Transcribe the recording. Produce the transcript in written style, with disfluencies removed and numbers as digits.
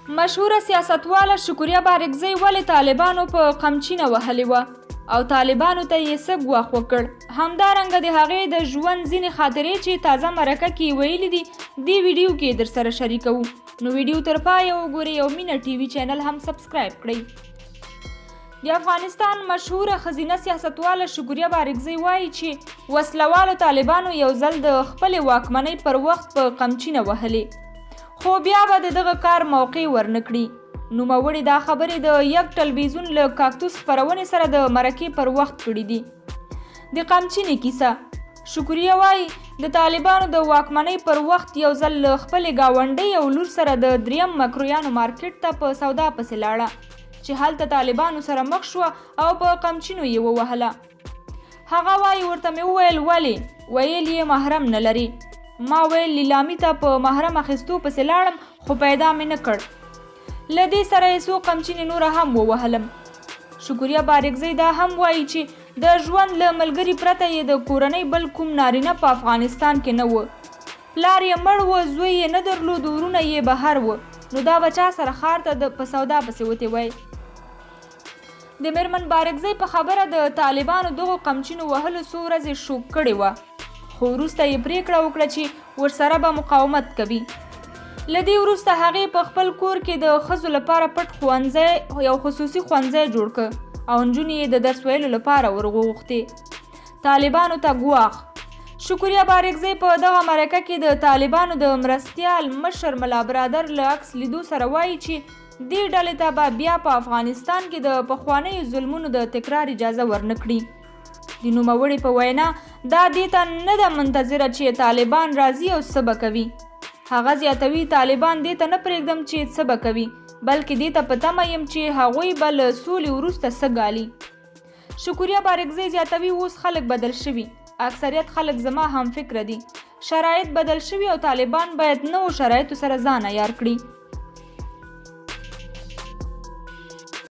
مشهوره سیاستواله شکریه بارکزی ولې طالبانو په قمچینه وهلې وه او طالبانو ته یې څه ګواښ وکړ. همدارنګه د هغې د ژوند ځینې خاطرې چې تازه مرکه کې ویلي دي دې ویډیو کې در سره شریکوو. نو ویډیو تر پایه وګورئ او مینه ټي وي چینل هم سبسکرایب کړئ. د افغانستان مشهوره ښځینه سیاستواله شکریه بارکزی وایي چې وسلوالو طالبانو یو ځل د خپلې واکمنۍ پر وخت په قمچینه وهلې، خو بیا به د دغه کار موقع ورنکړي. نوموړي دا خبرې د یک ټلویزیون له کاکتوس خپرونې سره د مرکې پر وخت کړي دي. د قمچینې کیسه شکریه وایي د طالبانو د واکمنۍ پر وخت یو ځل له خپلې ګاونډۍ او لور سره د دریم مکرویانو مارکیټ ته په سودا پسې لاړه چې هلته طالبانو سره مخ شوه او په قمچینو یې ووهله. هغه وایي ورته مې وویل ولې؟ ویل یې محرم نه لري. ما ویل لیلامي ته په محرم اخیستو پسې لاړم خو پیدا مې نه کړ. له دې سره یې څو قمچینې نوره هم ووهلم. شکریه بارکزی دا هم وایي چې د ژوند له ملګري پرته یې د کورنۍ بل کوم نارینه په افغانستان کې نه و. پلار یې مړ و، زوی یې نه درلود، ورونه یې بهر و، نو دا به چا سره ښار ته په سودا پسې وتې وای. د میرمن بارکزی په خبره د طالبانو دغو قمچینو وهلو څو ورځې شوک کړې وه، خو وروسته یې پریکړه وکړه چې ورسره به مقاومت کوي. له دې وروسته هغې په خپل کور کې د ښځو لپاره پټ ښوونځی یو خصوصي ښوونځی جوړ کړ او نجونې یې د درس ویلو لپاره ورغوښتې. طالبانو ته ګواښ. شکریه بارکزی په دغه مرکه کې د طالبانو د مرستیال مشر ملا برادر له عکس لیدو سره وایي چې دې ډلې ته به بیا په افغانستان کې د پخوانیو ظلمونو د تکرار اجازه ورنکړي. د نوموړي په وینا دا دې ته نه ده منتظره چې طالبان راځي او څه به کوي. هغه زیاتوي طالبان دې ته نه پرېږدم چې څه به کوي، بلکې دې ته په تمه یم چې هغوی به له سولې وروسته څه ګالي. شکریه بارکزی زیاتوي اوس خلک بدل شوي، اکثریت خلک زما هم فکره دي. شرایط بدل شوي او طالبان باید نوو شرایطو سره ځان عیار کړي.